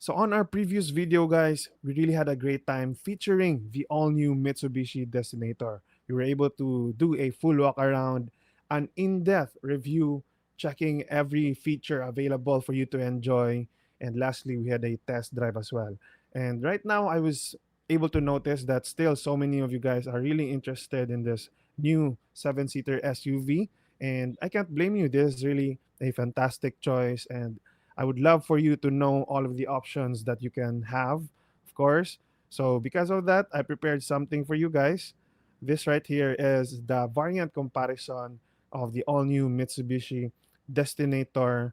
So on our previous video, guys, we really had a great time featuring the all-new Mitsubishi Destinator. We were able to do a full walk around, an in-depth review, checking every feature available for you to enjoy. And lastly, we had a test drive as well. And right now, I was able to notice that still so many of you guys are really interested in this new seven-seater SUV. And I can't blame you. This is really a fantastic choice. And I would love for you to know all of the options that you can have, of course. So, because of that, I prepared something for you guys. This right here is the variant comparison of the all new Mitsubishi Destinator.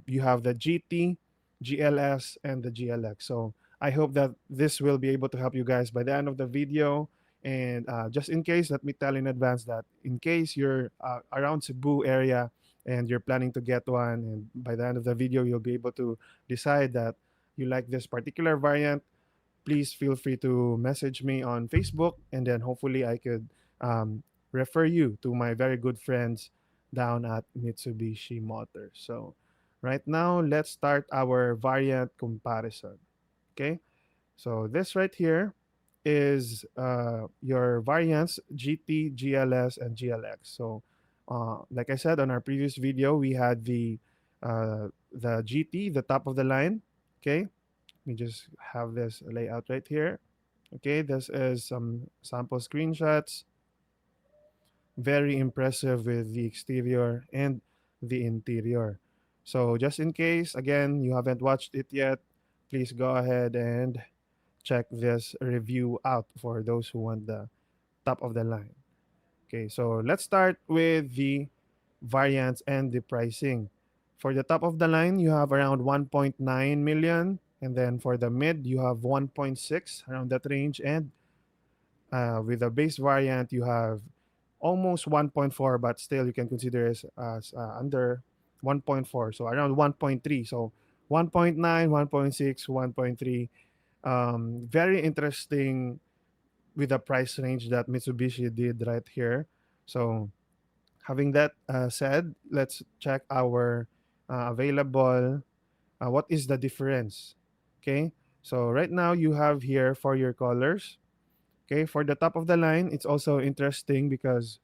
You have the GT, GLS, and the GLX. So, I hope that this will be able to help you guys by the end of the video. And just in case, let me tell in advance that in case you're around Cebu area and you're planning to get one, and by the end of the video you'll be able to decide that you like this particular variant, please feel free to message me on Facebook, and then hopefully I could um, refer you to my very good friends down at Mitsubishi Motors. So right now, let's start our variant comparison. Okay, so this right here is your variants GT, GLS, and GLX. So, like I said on our previous video, we had the GT, the top of the line. Okay, we just have this layout right here. Okay, this is some sample screenshots. Very impressive with the exterior and the interior. So, just in case, again, you haven't watched it yet, please go ahead and check this review out for those who want the top of the line. Okay, so let's start with the variants and the pricing. For the top of the line, you have around 1.9 million. And then for the mid, you have 1.6, around that range. And with the base variant, you have almost 1.4, but still you can consider it as under 1.4. So around 1.3. So 1.9, 1.6, 1.3. Very interesting with the price range that Mitsubishi did right here. So, having that said, let's check our available. What is the difference? Okay, so right now you have here for your colors. Okay, for the top of the line, it's also interesting because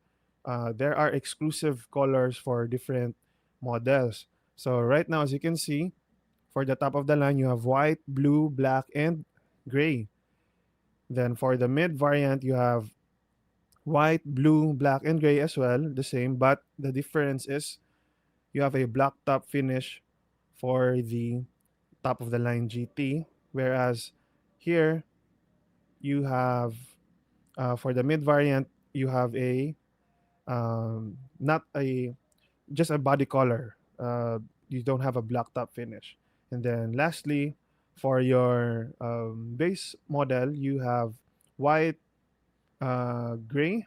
there are exclusive colors for different models. So, right now, as you can see, for the top of the line, you have white, blue, black, and gray. Then for the mid variant, you have white, blue, black, and gray as well, the same. But the difference is you have a black top finish for the top of the line GT, whereas here you have for the mid variant you have a not a just a body color. You don't have a black top finish. And then lastly, for your base model, you have white, gray,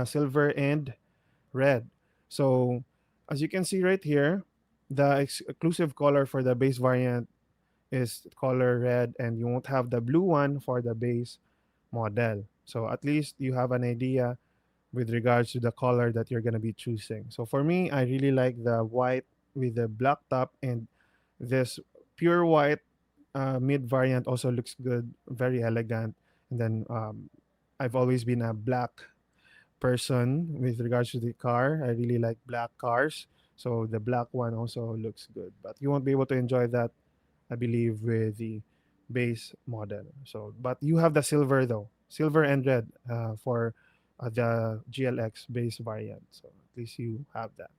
silver, and red. So as you can see right here, the exclusive color for the base variant is color red, and you won't have the blue one for the base model. So at least you have an idea with regards to the color that you're going to be choosing. So for me, I really like the white with the black top, and this pure white mid variant also looks good, very elegant. And then I've always been a black person with regards to the car. I really like black cars. So the black one also looks good. But you won't be able to enjoy that, I believe, with the base model. So, but you have the silver though, silver and red for the GLX base variant. So at least you have that.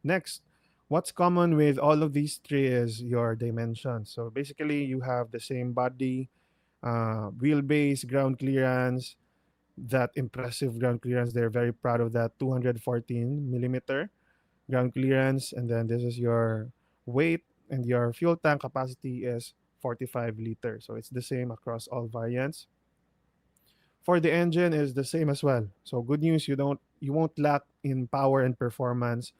Next, what's common with all of these three is your dimensions. So basically, you have the same body, wheelbase, ground clearance, that impressive ground clearance. They're very proud of that 214 millimeter ground clearance. And then this is your weight, and your fuel tank capacity is 45 liters. So it's the same across all variants. For the engine is the same as well. So good news, you won't lack in power and performance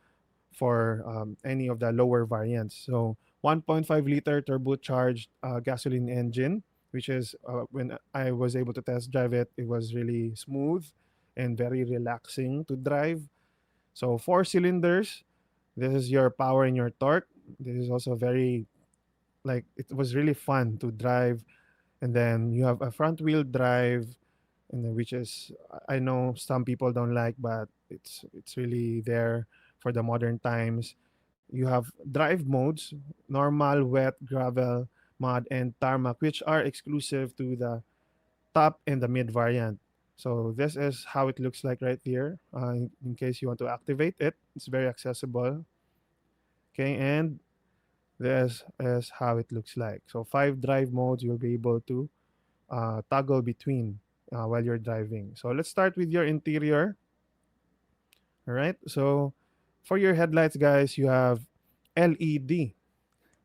for any of the lower variants. So 1.5 liter turbocharged gasoline engine, which is when I was able to test drive it, it was really smooth and very relaxing to drive. So 4 cylinders. This is your power and your torque. This is also very like it was really fun to drive. And then you have a front wheel drive, and then which is I know some people don't like, but it's really there for the modern times. You have drive modes: normal, wet, gravel, mud, and tarmac, which are exclusive to the top and the mid variant. So this is how it looks like right here. In case you want to activate it, it's very accessible. Okay, and this is how it looks like. So five drive modes you'll be able to toggle between while you're driving. So let's start with your interior. All right. So for your headlights, guys, you have LED.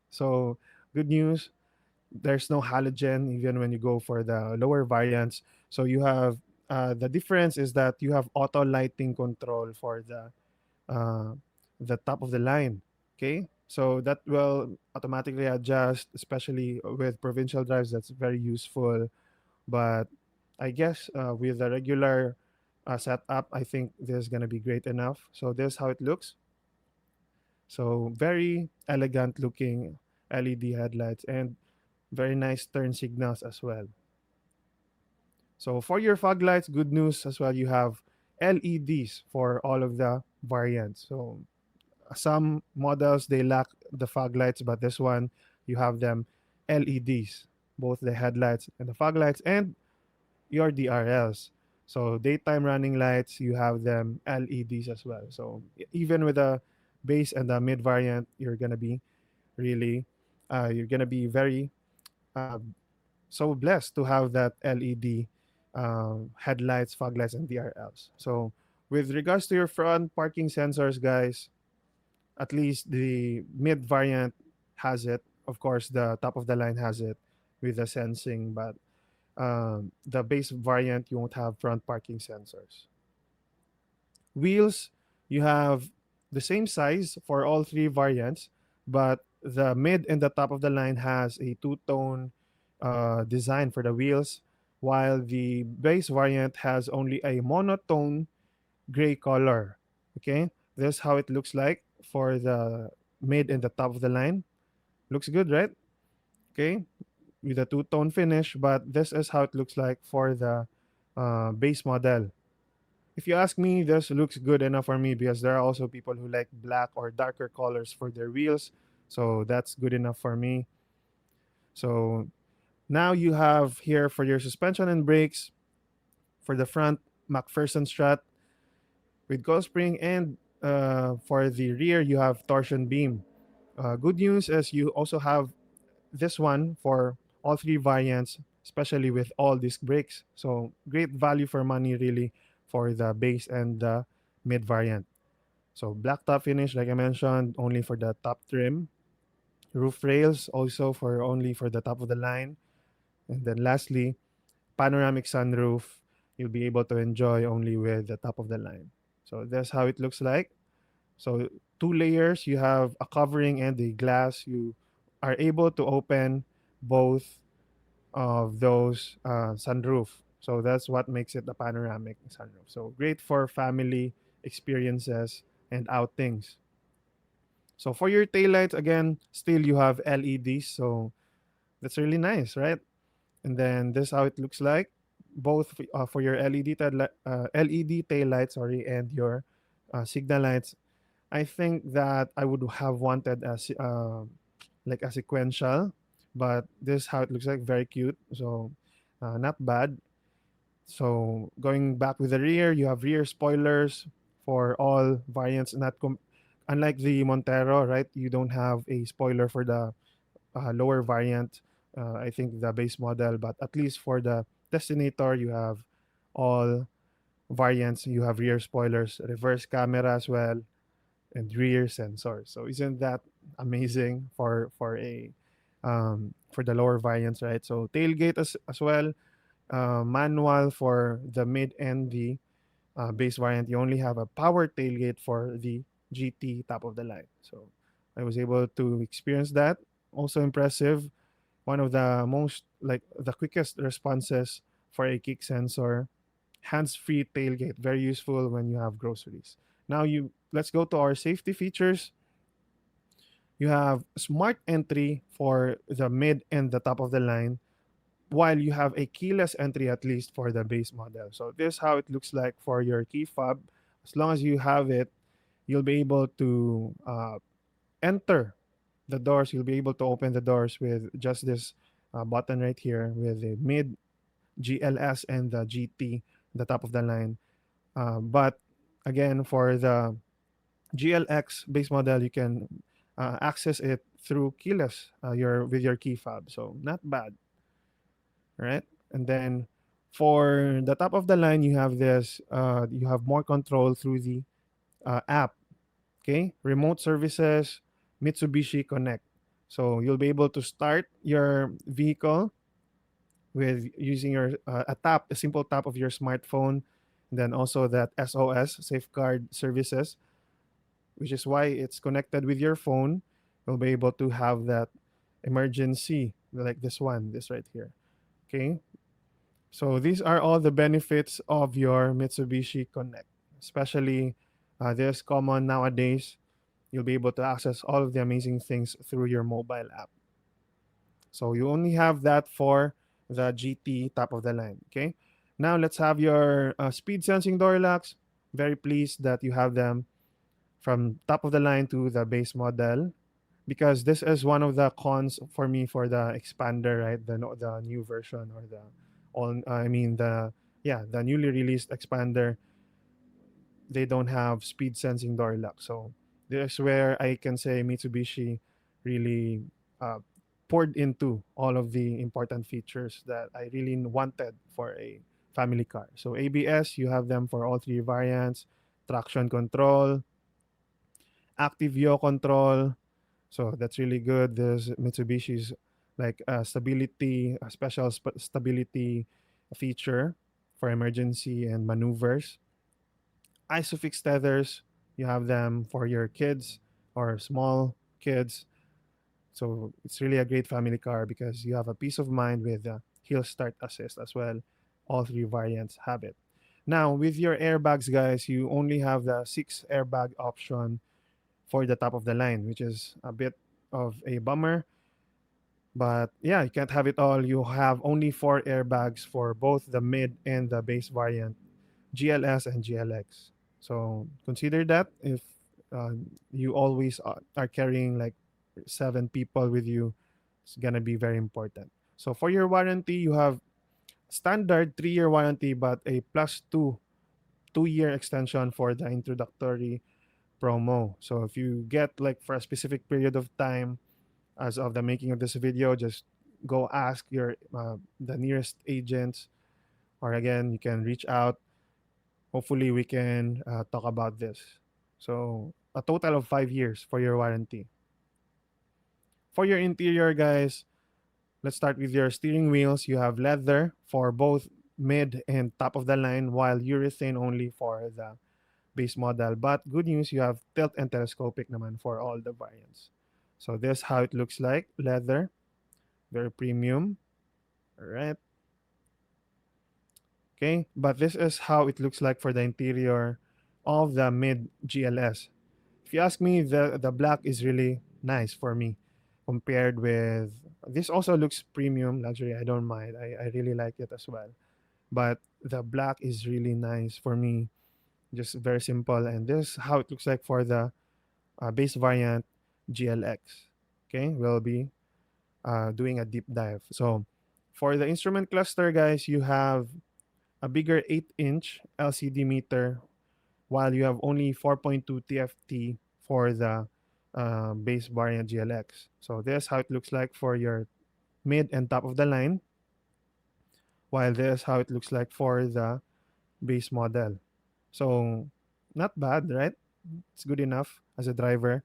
So good news, there's no halogen even when you go for the lower variants. So you have the difference is that you have auto lighting control for uh, the top of the line. Okay, so that will automatically adjust, especially with provincial drives. That's very useful. But I guess with the regular setup, I think this is gonna be great enough. So this is how it looks. So very elegant looking LED headlights and very nice turn signals as well. So for your fog lights, good news as well. You have LEDs for all of the variants. So some models they lack the fog lights, but this one you have them LEDs, both the headlights and the fog lights, and your DRLs. So daytime running lights, you have them LEDs as well. So even with the base and the mid variant, really, you're gonna be very uh, so blessed to have that LED headlights, fog lights, and DRLs. So with regards to your front parking sensors, guys, at least the mid variant has it. Of course, the top of the line has it with the sensing, but the base variant you won't have front parking sensors. Wheels, you have the same size for all three variants, but the mid and the top of the line has a two-tone design for the wheels, while the base variant has only a monotone gray color. Okay, this is how it looks like for the mid and the top of the line. Looks good, right? Okay, with a two-tone finish, but this is how it looks like for the base model. If you ask me, this looks good enough for me because there are also people who like black or darker colors for their wheels. So that's good enough for me. So now you have here for your suspension and brakes for the front McPherson strut with coil spring, and for the rear you have torsion beam. Good news is you also have this one for all three variants, especially with all disc brakes. So great value for money really for the base and the mid variant. So black top finish, like I mentioned, only for the top trim. Roof rails also for only for the top of the line. And then lastly, panoramic sunroof, you'll be able to enjoy only with the top of the line. So that's how it looks like. So two layers, you have a covering and the glass. You are able to open both of those sunroof. So that's what makes it a panoramic sunroof. So great for family experiences and outings. So for your taillights, again, still you have LEDs. So that's really nice, right? And then this is how it looks like, both for your LED taillights, sorry, and your signal lights. I think that I would have wanted like a sequential, but this is how it looks like. Very cute. So not bad. So going back with the rear, you have rear spoilers for all variants. Unlike the Montero, right? You don't have a spoiler for the lower variant. I think the base model, but at least for the Destinator, you have all variants. You have rear spoilers, reverse camera as well, and rear sensors. So isn't that amazing for a for the lower variants, right? So tailgate as well, manual for the mid and the base variant. You only have a power tailgate for the GT top of the line. So I was able to experience that. Also impressive. One of the most like the quickest responses for a kick sensor. Hands-free tailgate, very useful when you have groceries. Now you let's go to our safety features. You have smart entry for the mid and the top of the line, while you have a keyless entry at least for the base model. So this is how it looks like for your key fob. As long as you have it, you'll be able to enter the doors. You'll be able to open the doors with just this button right here with the mid, GLS, and the GT, the top of the line. But again, for the GLX base model, you can access it through keyless your with your key fob. So not bad, right? And then for the top of the line, you have this. You have more control through the app. Okay, remote services, Mitsubishi Connect. So you'll be able to start your vehicle with using your a simple tap of your smartphone, and then also that SOS safeguard services, which is why it's connected with your phone. You'll be able to have that emergency like this right here. Okay, so these are all the benefits of your Mitsubishi Connect, especially this common nowadays. You'll be able to access all of the amazing things through your mobile app. So you only have that for the GT top of the line. Okay. Now let's have your speed sensing door locks. Very pleased that you have them from top of the line to the base model, because this is one of the cons for me for the expander, right? The new version, or the on I mean the yeah, the newly released expander. They don't have speed sensing door lock. So this is where I can say Mitsubishi really uh, poured into all of the important features that I really wanted for a family car. So ABS, you have them for all three variants, traction control, active yaw control. So that's really good. There's Mitsubishi's like stability, a special stability feature for emergency and maneuvers. Isofix tethers, you have them for your kids or small kids. So it's really a great family car because you have a peace of mind with the hill start assist as well. All three variants have it. Now, with your airbags, guys, you only have the 6 airbag option for the top of the line, which is a bit of a bummer. But yeah, you can't have it all. You have only 4 airbags for both the mid and the base variant, GLS and GLX. So consider that if you always are carrying like 7 people with you, it's gonna be very important. So for your warranty, you have standard 3-year warranty, but a plus 2 year extension for the introductory promo. So if you get like for a specific period of time, as of the making of this video, just go ask your the nearest agents, or again, you can reach out. Hopefully, we can talk about this. So a total of 5 years for your warranty. For your interior, guys, let's start with your steering wheels. You have leather for both mid and top of the line, while urethane only for the base model. But good news, you have tilt and telescopic naman for all the variants. So this how it looks like. Leather, very premium. All right. Okay. But this is how it looks like for the interior of the mid GLS. If you ask me, the black is really nice for me compared with this. Also looks premium luxury. I don't mind. I really like it as well. But the black is really nice for me. Just very simple. And this how it looks like for the base variant GLX. Okay, we'll be doing a deep dive. So for the instrument cluster, guys, you have a bigger 8-inch LCD meter, while you have only 4.2 TFT for the base variant GLX. So this how it looks like for your mid and top of the line, while this how it looks like for the base model. So not bad, right? It's good enough as a driver.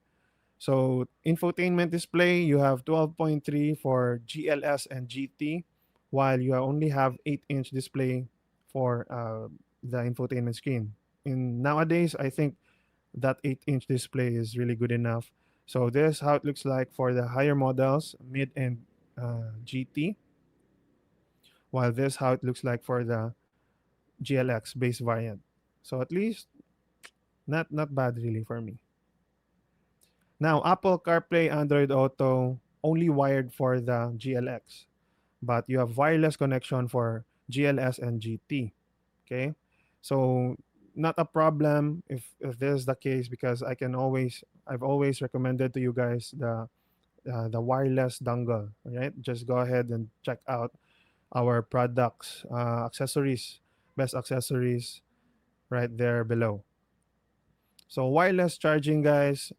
So infotainment display, you have 12.3 for GLS and GT, while you only have 8-inch display for the infotainment screen. In nowadays, I think that 8-inch display is really good enough. So this how it looks like for the higher models, mid and GT, while this how it looks like for the GLX base variant. So at least not bad really for me. Now, Apple CarPlay, Android Auto, only wired for the GLX, but you have wireless connection for GLS and GT. Okay, so not a problem if this is the case, because I've always recommended to you guys the wireless dongle. Right, just go ahead and check out our products, accessories, best accessories right there below. So wireless charging, guys,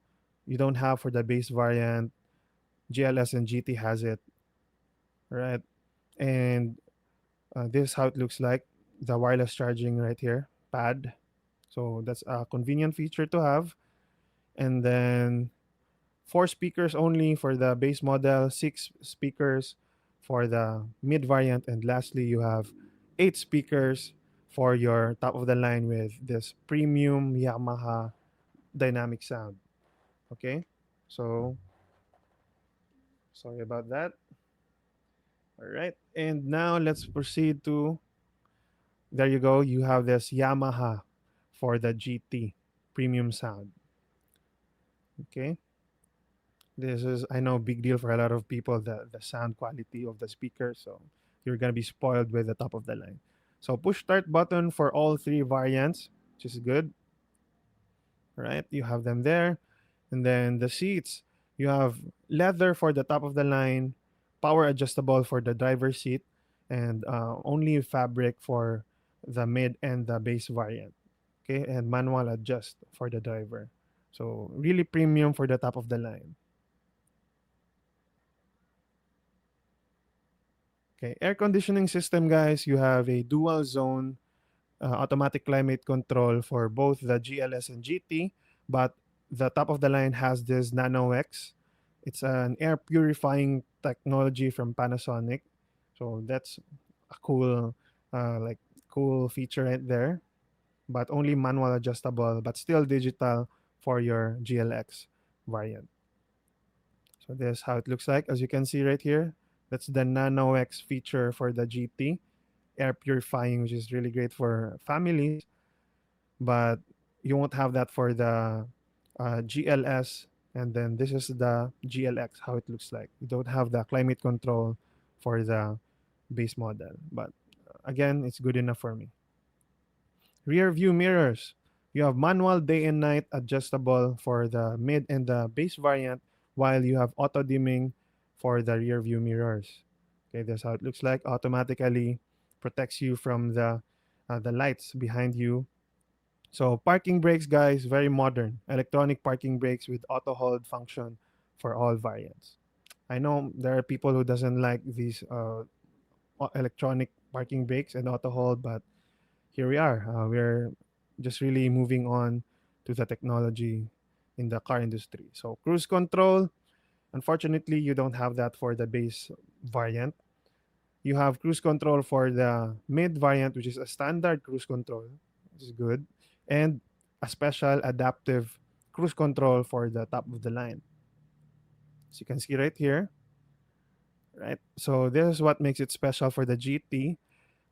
you don't have for the base variant. GLS and GT has it, right? And this is how it looks like, the wireless charging right here, pad. So that's a convenient feature to have. And then four speakers only for the base model, six speakers for the mid variant, and lastly, you have eight speakers for your top of the line with this premium Yamaha dynamic sound. Okay, so sorry about that. All right, and now let's proceed to, there you go. You have this Yamaha for the GT premium sound. Okay, this is, I know, big deal for a lot of people, the sound quality of the speaker. So you're gonna be spoiled with the top of the line. So push start button for all three variants, which is good. Right, you have them there. And then the seats, you have leather for the top of the line, power adjustable for the driver's seat, and only fabric for the mid and the base variant. Okay, and manual adjust for the driver. So really premium for the top of the line. Okay, air conditioning system, guys. You have a dual zone automatic climate control for both the GLS and GT, but the top of the line has this Nano X. It's an air purifying technology from Panasonic, so that's a cool, like cool feature right there. But only manual adjustable, but still digital for your GLX variant. So this is how it looks like. As you can see right here, that's the Nano X feature for the GT air purifying, which is really great for families, but you won't have that for the GLS. And then this is the GLX, how it looks like. You don't have the climate control for the base model, but again, it's good enough for me. Rear view mirrors. You have manual day and night adjustable for the mid and the base variant, while you have auto dimming for the rear view mirrors. Okay, that's how it looks like. Automatically protects you from the lights behind you. So parking brakes, guys, very modern. Electronic parking brakes with auto hold function for all variants. I know there are people who doesn't like these electronic parking brakes and auto hold, but here we are. We're just really moving on to the technology in the car industry. So cruise control, unfortunately, you don't have that for the base variant. You have cruise control for the mid variant, which is a standard cruise control, which is good, and a special adaptive cruise control for the top of the line. So you can see right here, right? So this is what makes it special for the GT.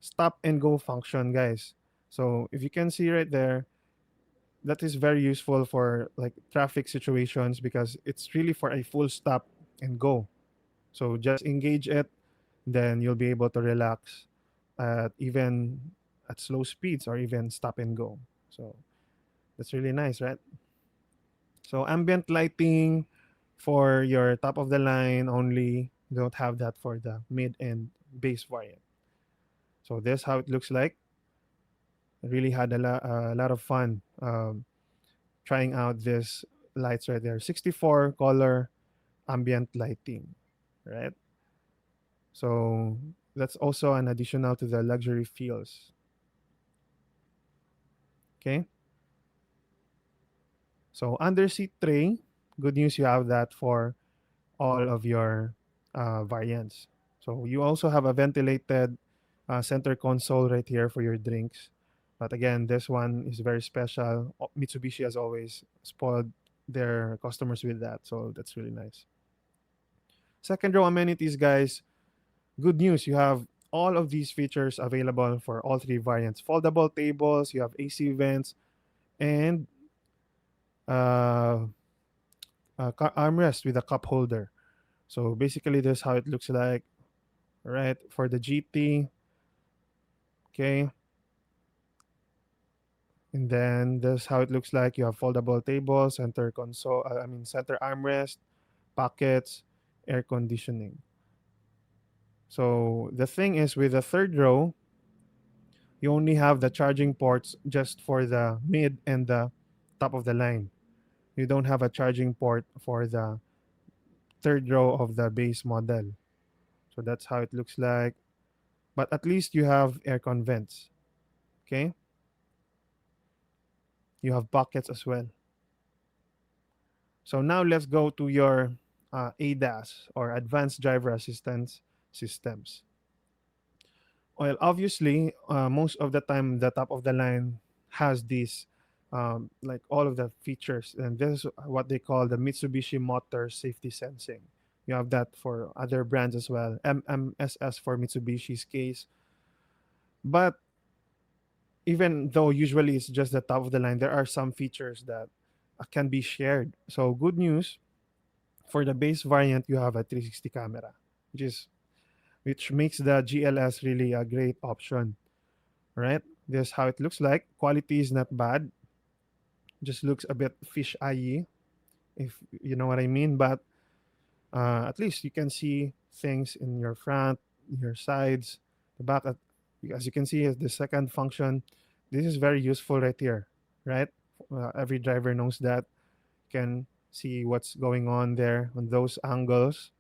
Stop and go function, guys. So if you can see right there, that is very useful for like traffic situations, because it's really for a full stop and go. So just engage it, then you'll be able to relax at even at slow speeds or even stop and go. So that's really nice, right? So ambient lighting for your top of the line only. Don't have that for the mid and base variant. So this how it looks like. Really had a lot of fun trying out this lights right there. 64 color ambient lighting, right? So that's also an additional to the luxury feels. Okay. So under seat tray, good news, you have that for all of your variants. So you also have a ventilated center console right here for your drinks. But again, this one is very special. Mitsubishi has always spoiled their customers with that. So that's really nice. Second row amenities, guys. Good news, you have all of these features available for all three variants. Foldable tables, you have AC vents, and uh, armrest with a cup holder. So basically, this is how it looks like. Right, for the GT. Okay, and then this is how it looks like. You have foldable table, center console. Center armrest, pockets, air conditioning. So the thing is, with the third row, you only have the charging ports just for the mid and the top of the line. You don't have a charging port for the third row of the base model. So that's how it looks like. But at least you have aircon vents. Okay, you have pockets as well. So now let's go to your ADAS, or Advanced Driver Assistance Systems. Well, obviously, most of the time, the top of the line has these, like all of the features, and this is what they call the Mitsubishi Motor Safety Sensing. You have that for other brands as well, MMSS for Mitsubishi's case. But even though usually it's just the top of the line, there are some features that can be shared. So, good news, for the base variant, you have a 360 camera, which is which makes the GLS really a great option, right? This is how it looks like. Quality is not bad. Just looks a bit fish eye, if you know what I mean. But at least you can see things in your front, your sides, the back. As you can see, as the second function, this is very useful right here, right? Every driver knows that, can see what's going on there on those angles.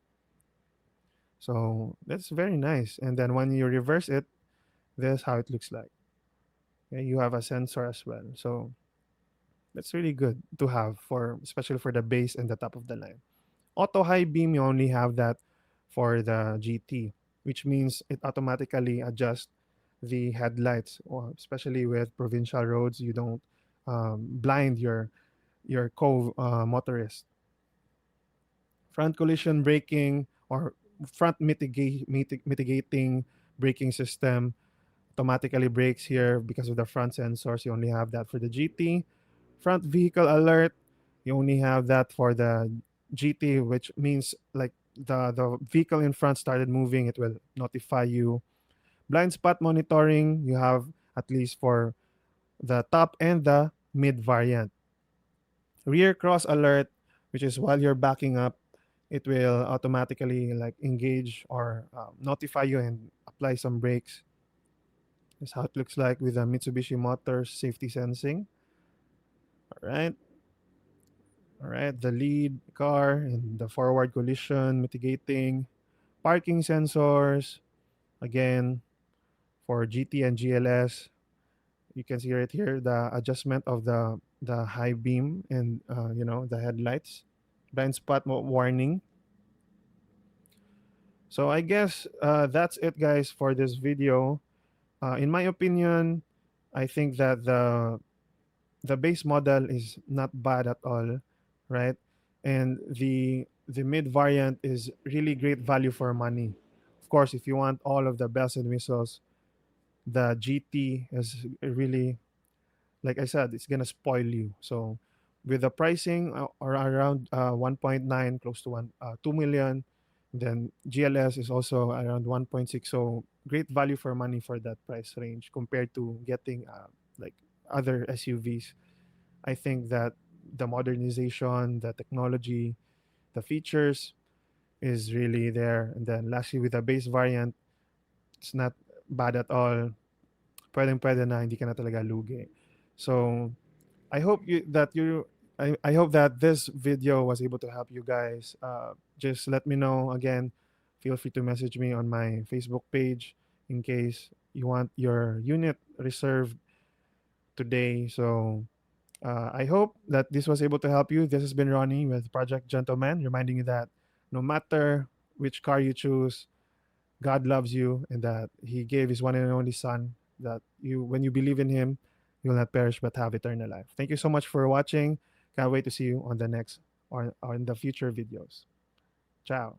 So that's very nice. And then when you reverse it, this is how it looks like. Okay, you have a sensor as well. So that's really good to have, for especially for the base and the top of the line. Auto high beam, you only have that for the GT, which means it automatically adjusts the headlights, or especially with provincial roads, you don't blind your co-motorist. Front collision braking, or front mitigating braking system, automatically brakes here because of the front sensors. You only have that for the GT. Front vehicle alert, you only have that for the GT, which means like the vehicle in front started moving, it will notify you. Blind spot monitoring, you have at least for the top and the mid variant. Rear cross alert, which is while you're backing up, it will automatically like engage or notify you and apply some brakes. That's how it looks like with the Mitsubishi Motors safety sensing. All right. All right. The lead car and the forward collision mitigating, parking sensors. Again, for GT and GLS, you can see right here the adjustment of the high beam and the headlights, blind spot warning. So I guess that's it, guys, for this video. In my opinion, I think that the base model is not bad at all, right? And the mid variant is really great value for money. Of course, if you want all of the bells and whistles, the GT is really, like I said, it's gonna spoil you. So with the pricing or around 1.9, close to 2 million, then GLS is also around 1.6. So great value for money for that price range compared to getting like other SUVs. I think that the modernization, the technology, the features is really there. And then lastly, with the base variant, it's not bad at all. Pwedeng-pwede na, hindi ka na talaga lugi. So, I hope I hope that this video was able to help you guys. Just let me know again. Feel free to message me on my Facebook page in case you want your unit reserved today. So I hope that this was able to help you. This has been Ronnie with Project Gentleman, reminding you that no matter which car you choose, God loves you, and that He gave His one and only Son. That when you believe in Him, you will not perish but have eternal life. Thank you so much for watching. Can't wait to see you on the next or in the future videos. Ciao.